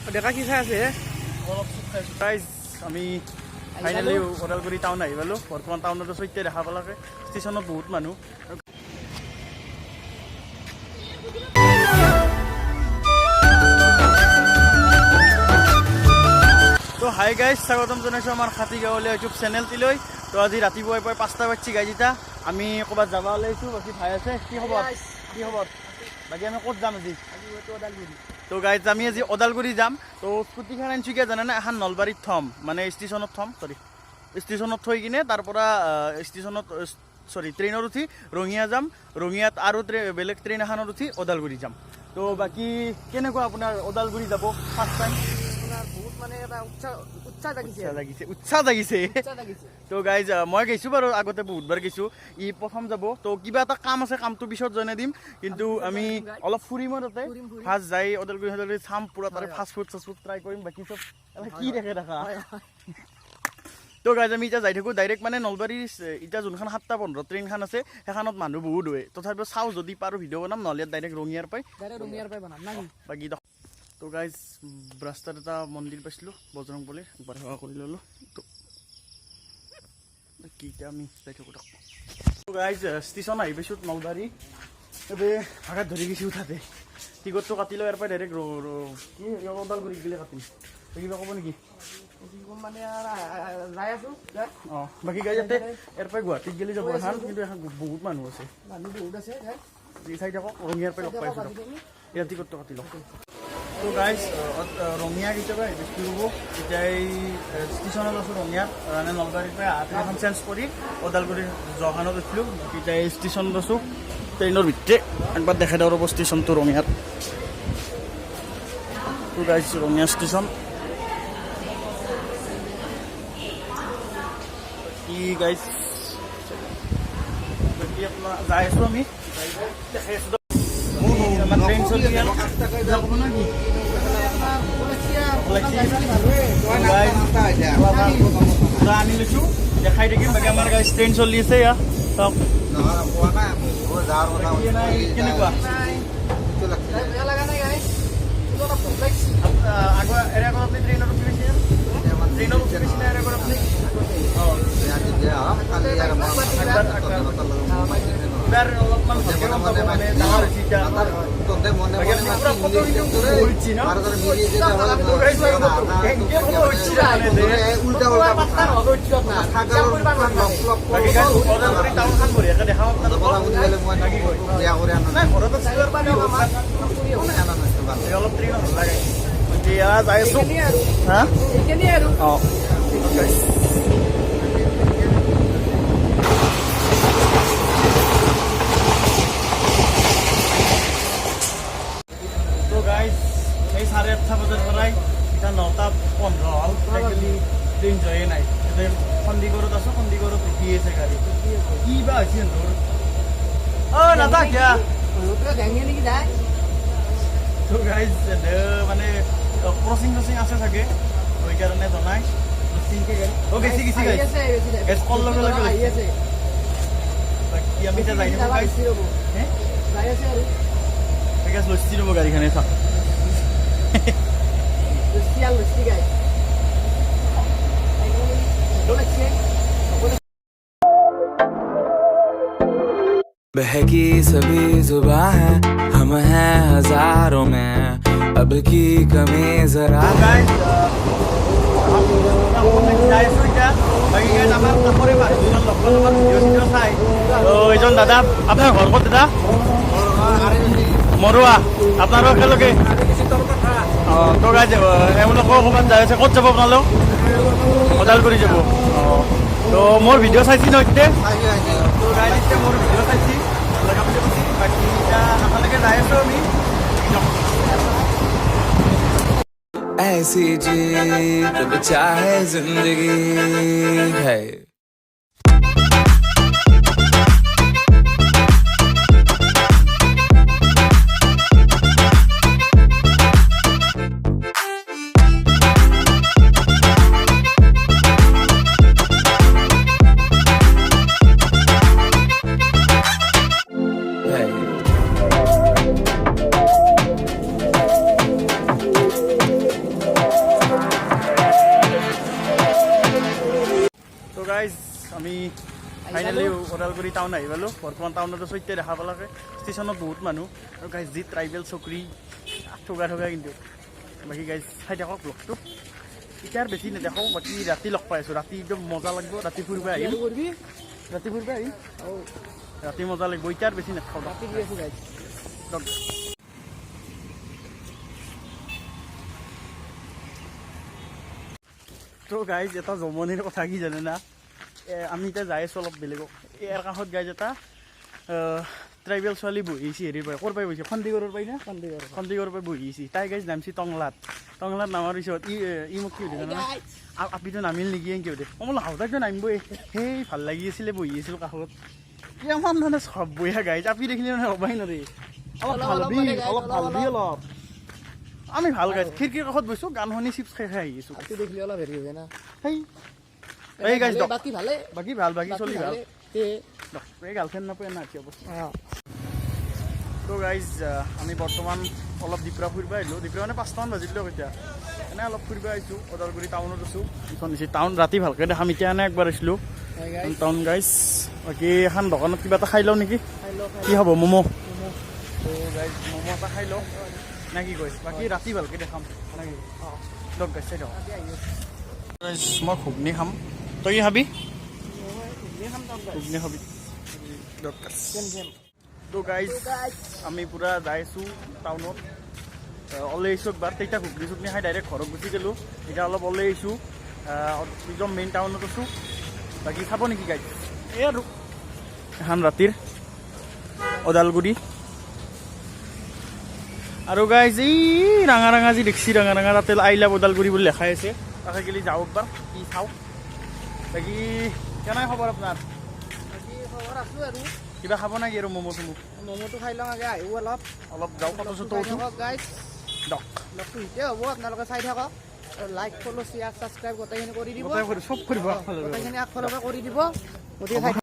ডেকা কি খাই আছে অলপ চুপ খাইছোঁ গাইজ আমি ফাইনেলি ওদালগুৰি টাউন আহি পালোঁ বৰ্তমান টাউনত আছোঁ এতিয়া দেখা পালাকে ষ্টেচনত বহুত মানুহ তো হাই গাইজ স্বাগতম জনাইছোঁ আমাৰ খাতি গাঁৱলীয়া ইউটিউব চেনেলটিলৈ তো আজি ৰাতিপুৱাই পুৱাই 5টা বাজিছে গাইজ এতিয়া আমি ক'ৰবাত যাব ওলাইছোঁ বাকী ভাই আছে কি খবৰ বাকী আমি ক'ত যাম আজি তো গাইজ আমি আজি ওদালগুৰি যাম তো স্কুটিখন আনিছোঁ কিয় জানানে এখন নলবাৰীত থ'ম মানে ষ্টেচনত থৈ কিনে তাৰ পৰা ট্ৰেইনত উঠি ৰঙিয়া যাম ৰঙিয়াত আৰু বেলেগ ট্ৰেইন এখনত উঠি ওদালগুৰি যাম তো বাকী কেনেকুৱা আপোনাৰ ওদালগুৰি যাব ফাৰ্ষ্ট টাইম বহুত মানে এটা উৎসাহ জাগিছে তো গাইজ মই গৈছোঁ বাৰু আগতে বহুতবাৰ গৈছোঁ ই প্ৰথম যাব তো কিবা এটা কাম আছে কামটো পিছত জনাই দিম কিন্তু আমি অলপ ফুৰিম তাতে ফাৰ্ষ্ট যাই ওদালগুৰি চাম পুৰা তাৰে ফাষ্ট ফুড ট্ৰাই কৰিম বাকী চব কি দেখা তো গাইজ আমি এতিয়া যাই থাকোঁ ডাইৰেক্ট মানে নলবাৰীৰ এতিয়া যোনখন 7:15 ট্ৰেইনখন আছে সেইখনত মানুহ বহুত হয় তথাপিও চাওঁ যদি পাৰোঁ ভিডিঅ' বনাম নহ'লে ডাইৰেক্ট ৰঙিয়াৰ পাই বনাম বাকী তো গাইজ ৰাস্তাত এটা মন্দিৰ পাইছিলোঁ বজৰংবলীৰ একবাৰ সেৱা কৰি ল'লোঁ তো কি এতিয়া আমি যাই থাকোঁ তো গাইজ ষ্টেচন আহি পাইছোঁ নলবাৰী এতিয়া ভাগাত ধৰি গৈছোঁ তাতে টিকটটো কাটি লৈ ইয়াৰ পৰা ডাইৰেক্ট কি ওদালগুৰিত গ'লে কাটিম কিবা ক'ব নেকি মানে যাই আছোঁ অঁ বাকী গাইজ ইয়াতে ইয়াৰ পৰা গুৱাহাটীত গ'লে যাব এখন কিন্তু এখন বহুত মানুহ আছে চাই থাকক ৰঙিয়াৰ পৰা লগ পাইছোঁ ইয়াৰ টিকটটো কাটি লওক তো গাইজ ৰঙিয়া কেতিয়াবা বেছি হ'ব এতিয়া এই ষ্টেচনত আছোঁ ৰঙিয়াত মানে নলবাৰীৰ পৰা ট্ৰেইনখন চেঞ্জ কৰি ওদালগুৰিৰ জহানত উঠিলোঁ এতিয়া এই ষ্টেচনত আছোঁ ট্ৰেইনৰ ভিতৰে একবাৰ দেখাই দিওঁ ৰ'ব ষ্টেচনটো ৰঙিয়াত তো গাইজ ৰঙিয়া ষ্টেচন কি গাইজ বাকী আপোনাৰ যাই আছোঁ আমি দেখাই আছোঁ ট্ৰেইন চলি আনি লৈছোঁ দেখাই থাকিম বাকী আমাৰ গাইজ ট্ৰেইন চলি আছে ইয়াত চাওক কেনেকুৱা আগৰ এৰে আগত আপুনি ট্ৰেইনত উঠি গৈছে ট্ৰেইনত উঠি গৈছিলে এৰে আগত আপুনি অলপমান মানে ডাঙৰ হৈছে টাউনখন বঢ়িয়াকৈ দেখাম অলপ ট্ৰেইন ভাল লাগে এতিয়া যাই আছোঁ হা অঁ এই 8:30 বজাৰ পৰাই এতিয়া 9:15 হ'ল আজিকালি ট্ৰেইন যোৱাই নাই এতিয়া চণ্ডীগড়ত আছোঁ চণ্ডীগড়ত ৰখি আছে গাড়ী কি বা হৈছে তোৰ অ' নাযাওঁ কিয়া তো গাইজ মানে ক্ৰচিং আছে চাগে সেইকাৰণে জনাই গেছি গাইজ কল লগে লগে বাকী আমি এতিয়া যাই থাকোঁ গাইজ গাইজ লচি ৰ'ব গাড়ীখনে চাওক बहकी सभी जुबां है हम हैं हजारों में अब की कमी जरा এইজন দাদা আপোনাৰ ঘৰ ক'ত দাদা মৰুৱা আপোনালোক একেলগে অঁ তো গাইজ এওঁলোকৰ ক'ৰবাত যাই আছে ক'ত যাব আপোনালোক ওদালগুৰি যাব অঁ তো মোৰ ভিডিঅ' চাইছি ন এতিয়া তো গাইজ এতিয়া মোৰ ভিডিঅ' চাইছি বাকী এতিয়া আপোনালোকে যাই আছোঁ আমি ऐसी जीत चाहे जिंदगी है আমি ফাইনেলি ওদালগুৰি টাউন আহি পালোঁ বৰ্তমান টাউনত আছোঁ এতিয়া দেখা পালাকে ষ্টেচনত বহুত মানুহ আৰু গাইজ যি ট্ৰাইবেল চকৰি ঠগা কিন্তু বাকী গাইজ চাই থাকক ব্লগটো এতিয়া আৰু বেছি নেদেখাওঁ বাকী ৰাতি লগ পাই আছোঁ ৰাতি একদম মজা লাগিব ৰাতি ফুৰিব আহিম ৰাতি মজা লাগিব এতিয়া আৰু বেছি নেদেখাওঁ ৰাতি দি আছোঁ গাইজ তো গাইজ এটা জমনিৰ কথা কি জানে না আমি এতিয়া যাই আছোঁ অলপ বেলেগক ইয়াৰ কাষত গাইজ এটা ট্ৰাইবেল ছোৱালী বহিছে হেৰিৰ পৰা ক'ৰ পৰা বহিছে খন্দিগড়ৰ পাই না খন্দিগড়ৰ পৰা বহিছে তাই গাইজ নামছি টংলাত নামাৰ পিছত ই মোক কি সুধিছে না আপিটো নামিল নেকি কি সুধে মই বোলো হাউতাকটো নামিবই সেই ভাল লাগি আছিলে বহি আছিলোঁ কাষত ইমান মানে চব বঢ়িয়া গাইজ আপি দেখিলে মানে হ'বাই নৰে অলপ ভালবি অলপ আমি ভাল গাইজ খিৰিকীৰ কাষত বহিছোঁ গান শুনি চিপছ খাই আহি আছোঁ দেখিলে অলপ হেৰি হৈ যায় না সেই এই গাইজ বাকী ভালে বাকী ভাল বাকী চলি ভাল এই গাৰ্লফ্ৰেণ্ড নাপায় না অৱস্থা তো গাইজ আমি বৰ্তমান অলপ ডিপ্ৰা ফুৰিব আহিলোঁ ডিপ্ৰা মানে 5টামান বাজিলোঁ এতিয়া এনে অলপ ফুৰিব আহিছোঁ ওদালগুৰি টাউনত আছোঁ এইখন দিছে টাউন ৰাতি ভালকৈ দেখাম এতিয়া এনে একবাৰ আহিছিলোঁ টাউন গাইজ বাকী এখন দোকানত কিবা এটা খাই লওঁ নেকি কি হ'ব ম'ম' তো গাইজ ম'ম' এটা খাই লওঁ নে কি কৈছ বাকী ৰাতি ভালকৈ দেখাম নেকি লগ গাইজ চাই দিয়ক গাইজ মই ঘুগনি খাম তই কি খাবি ঘুগনি খাবি তো গাইজ আমি পূৰা যাই আছোঁ টাউনত ওলাই আহিছোঁ একবাৰ তেতিয়া ঘুগনি চুগনি খাই ডাইৰেক্ট ঘৰত গুচি গ'লোঁ এতিয়া অলপ ওলাই আহিছোঁ একদম মেইন টাউনত আছোঁ বাকী খাব নেকি গাইজ এই আৰু এখন ৰাতিৰ ওদালগুৰি আৰু গাইজ এই ৰাঙা যি দেখছি ৰাঙা তাতে আই লাভ ওদালগুৰি বুলি লেখাই আছে তাকে গেলি যাওঁ একবাৰ কি চাওঁ বাকী কেনে খবৰ আপোনাৰ কিবা খাব নেকি আৰু ম'ম' চমো ম'ম'টো খাই লওঁ আগে আহিব অলপ যাওঁ ফটো চটো উঠো গাইজ দিয়ক লগটো হিতে হ'ব আপোনালোকে চাই থাকক আৰু লাইক ফ'ল' শ্বেয়াৰ ছাবস্ক্ৰাইব গোটেইখিনি কৰি দিব চব কৰিব গোটেইখিনি আগফালৰ পৰা কৰি দিব গতিকে চাই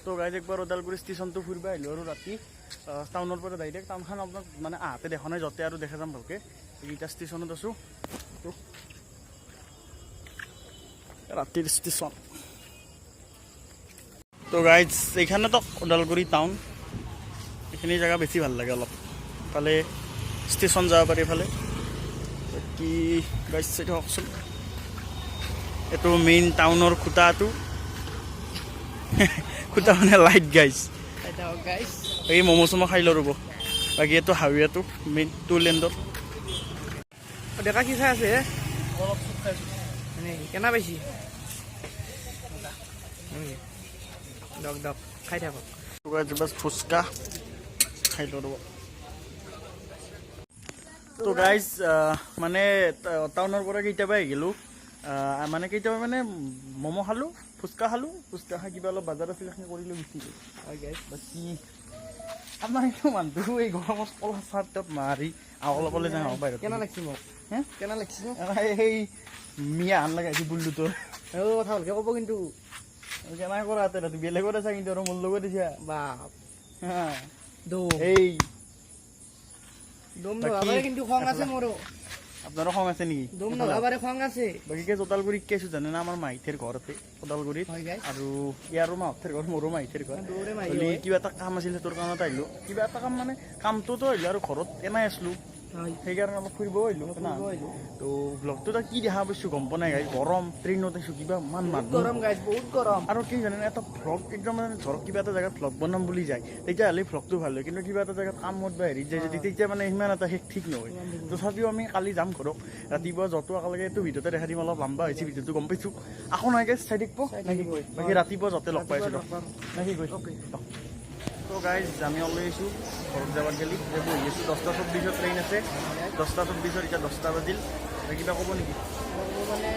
তো গাইজ একবাৰ ওদালগুৰি ষ্টেচনটো ফুৰিব আহিলোঁ আৰু ৰাতি টাউনৰ পৰা ডাইৰেক্ট টাউনখন আপোনাক মানে আহতে দেখা নাই য'তে আৰু দেখা যাম ভালকৈ এইকেইটা ষ্টেচনত আছোঁ ৰাতিৰ ষ্টেচন তো গাইজ এইখানেতো ওদালগুৰি টাউন এইখিনি জেগা বেছি ভাল লাগে অলপ ইফালে ষ্টেচন যাব পাৰি ইফালে কি গাইজ চাই থাককচোন এইটো মেইন টাউনৰ খুঁটাটো খুঁটা মানে লাইট গাইজ থাকক গাইজ এই ম'ম' চম' খাই লওঁ ৰ'ব বাকী এইটো হাউৰীয়াটো মেইন 2 লেণ্ডৰ ডেকা কি চাই আছে অলপ চুপ খাইছোঁ কেনা পাইছি দক খাই থাকক বাছ ফুচকা খাই লওঁ ৰ'ব তো গাইজ মানে টাউনৰ পৰা কেতিয়াবা আহি গ'লোঁ মানে কেতিয়াবা মানে ম'ম' খালোঁ ফুচকা খাই কিবা অলপ বাজাৰ আছিল সেইখিনি কৰিলোঁ গুচি গ'লোঁ হয় গাইজ বাকী আপোনাৰ এইটো মানুহটো এই গৰমত কলা চাৰ্টত মাৰি অলপ ওলাই যাওঁ বাহিৰত কেনা লাগছি মোক হে কেনা লাগছি মোক সেই মিয়া আন লগাইছে বুল্লুটোৰ এই কথা ভালকে ক'ব কিন্তু কেনেকৈ কৰা তাতে বেলেগত আছা কিন্তু আৰু মোৰ লগত দিছা বাপ হা দম এই দম নভাবাৰে কিন্তু খং আছে মোৰো আপোনাৰো খং আছে নেকি দম নভাবাৰে খং আছে বাকীকে ওদালগুৰিত কেছো জানে না আমাৰ মাইথেৰ ঘৰতে ওদালগুৰিত হয় গাইজ আৰু ইয়াৰো মাহঁতৰ ঘৰ মোৰো মাইথেৰ ঘৰ দৌৰে হ'লে কিবা এটা কাম আছিল সেইটোৰ কাৰণত আহিলোঁ কিবা এটা কাম মানে কামটোতো আহিলোঁ আৰু ঘৰত এনাই আছিলোঁ সেইকাৰণে অলপ ফুৰিব আহিলোঁ না তো ব্লগটো এটা কি দেখা পাইছোঁ গম পোৱা নাই গাইজ গৰম ট্ৰেইনত আহিছোঁ কিবা মান মানুহ গৰম গাইজ বহুত গৰম আৰু কি জানে এটা ভ্লগ একদম মানে ধৰক কিবা এটা জেগাত ভ্লগ বনাম বুলি যায় তেতিয়াহ'লে ভ্লগটো ভাল হয় কিন্তু কিবা এটা জেগাত কামত বা হেৰিত যায় যদি তেতিয়া মানে সিমান এটা শেষ ঠিক নহয় তথাপিও আমি কালি যাম ঘৰক ৰাতিপুৱা য'তো একেলগে এইটো ভিডিঅ'তে দেখা দিম অলপ লম্বা হৈছে ভিডিঅ'টো গম পাইছোঁ আকৌ নাই গাইজ চাই থাকিব নেকি কৈ বাকী ৰাতিপুৱা য'তে লগ পাইছোঁ নেকি কৈ তো গাইজ আমি ওলাই আহিছোঁ ঘৰত যাবাৰ গেলি বহি আছোঁ 10:24 ট্ৰেইন আছে 10:24 এতিয়া 10টা বাজিল কিবা ক'ব নেকি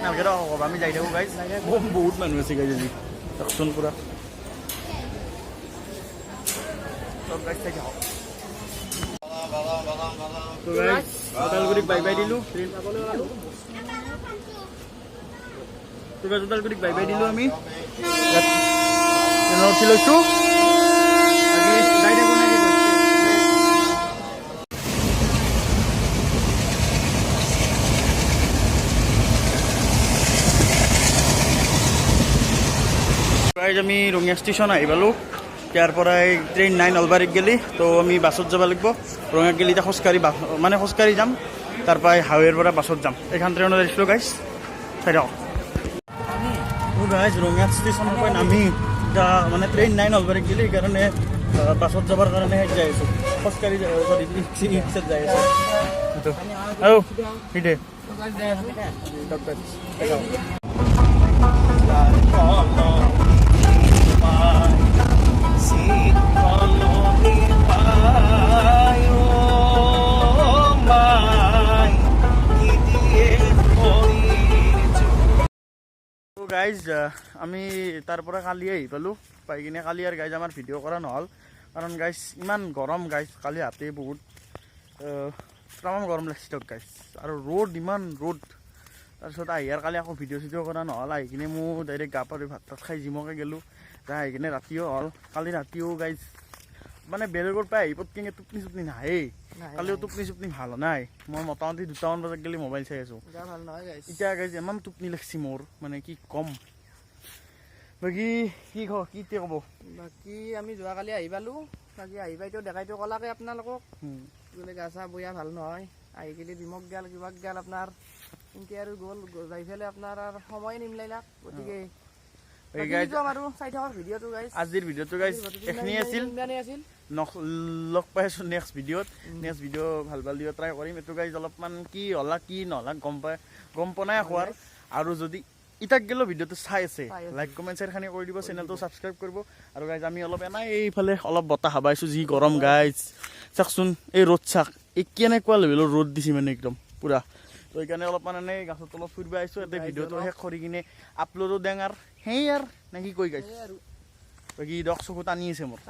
নালাগে ৰ ক'ব আমি যাই থাকোঁ গাইজ বহুত মানুহ আছে গাইজ আজি দৰ্শন পূৰা চব গাইজ চাই থাকক তো গাইজ ওদালগুৰিক বাই বাই দিলোঁ ট্ৰেইন পাবলৈ ওলালোঁ তো গাইজ ওদালগুৰিক বাই বাই দিলোঁ আমি ট্ৰেইনত উঠি লৈছোঁ যাই থাকোঁ নে কি গাইজ আমি ৰঙিয়া ষ্টেচন আহি পালোঁ ইয়াৰ পৰাই ট্ৰেইন 9 নলবাৰীত গেলি তো আমি বাছত যাব লাগিব ৰঙিয়াত গেলি এতিয়া খোজকাঢ়ি যাম তাৰ পৰা হাইৱেৰ পৰা বাছত যাম এইখন ট্ৰেইনত আহিছিলোঁ গাইজ চাই থাকক গাইজ ৰঙিয়া ষ্টেচনৰ পৰা নামি এতিয়া মানে ট্ৰেইন 9 নলবাৰীত গেলি সেইকাৰণে বাছত যাবৰ কাৰণে যাই আছোঁ খোজকাঢ়ি ৰিক্সাত যাই আছোঁ আৰু সেইটোৱে গাইজ আমি তাৰ পৰা কালি আহি পালোঁ পাই কিনে কালি আৰু গাইজ আমাৰ ভিডিঅ' কৰা নহ'ল কাৰণ গাইজ ইমান গৰম গাইজ কালি হাতে বহুত তামাম গৰম লাগিছে তোক গাইজ আৰু ৰ'দ ইমান ৰ'দ তাৰপিছত আহি আৰু কালি আকৌ ভিডিঅ' চিডিঅ' কৰা নহ'ল আহি কিনে মোৰ ডাইৰেক্ট গা পা ধুই ভাত তাত খাই জিমকে গ'লোঁ যাই আহি কিনে ৰাতিও হ'ল কালি ৰাতিও গাইজ মানে বেলেগৰ পৰা আহি পটকিনে টোপনি চুপনি নাহেই কালিও টোপনি চুপনি ভাল নাই মই মোটামুটি 2টামান বজাত গেলি মোবাইল চাই আছোঁ এতিয়া গাইজ ইমান টোপনি লাগিছে মোৰ মানে কি ক'ম বাকী কি ক'ব বাকী আমি যোৱাকালি আহি পালোঁ বাকী আহি পাইতো দেখাইতো ক'লাকে আপোনালোকক বোলে গা চা বয়া ভাল নহয় আহি গেলি ডিমক গেল কিবাক গেল আপোনাৰ এনেকৈ আৰু গ'ল যাই পেলাই আপোনাৰ আৰু সময় নিমিলাক গতিকে আজিৰ ভিডিঅ'টো গাইজ এইখিনিয়ে আছিল লগ পাই আছোঁ নেক্সট ভিডিঅ'ত ভাল ভিডিঅ' ট্ৰাই কৰিম এইটো গাইজ অলপমান কি হ'লা কি নহ'লা গম পোৱা নাই খোৱাৰ আৰু যদি ইটাক গেলেও ভিডিঅ'টো চাই আছে লাইক কমেণ্ট শ্বেয়াৰখিনি কৰি দিব চেনেলটো ছাবস্ক্ৰাইব কৰিব আৰু গাইজ আমি অলপ এনেই এইফালে অলপ বতাহ হাবাইছোঁ যি গৰম গাইজ চাওকচোন এই ৰ'দ চাক এই কেনেকুৱা লেভেলৰ ৰ'দ দিছে মানে একদম পুৰা তো সেইকাৰণে অলপমান এনেই গাছৰ তলত ফুৰিব আহিছোঁ ইয়াতে ভিডিঅ'টো শেষ কৰি কিনে আপলোডো দেং আৰু সেই আৰু নে কি কৈ গাইছ বাকী দক চকু টানি আছে মোৰ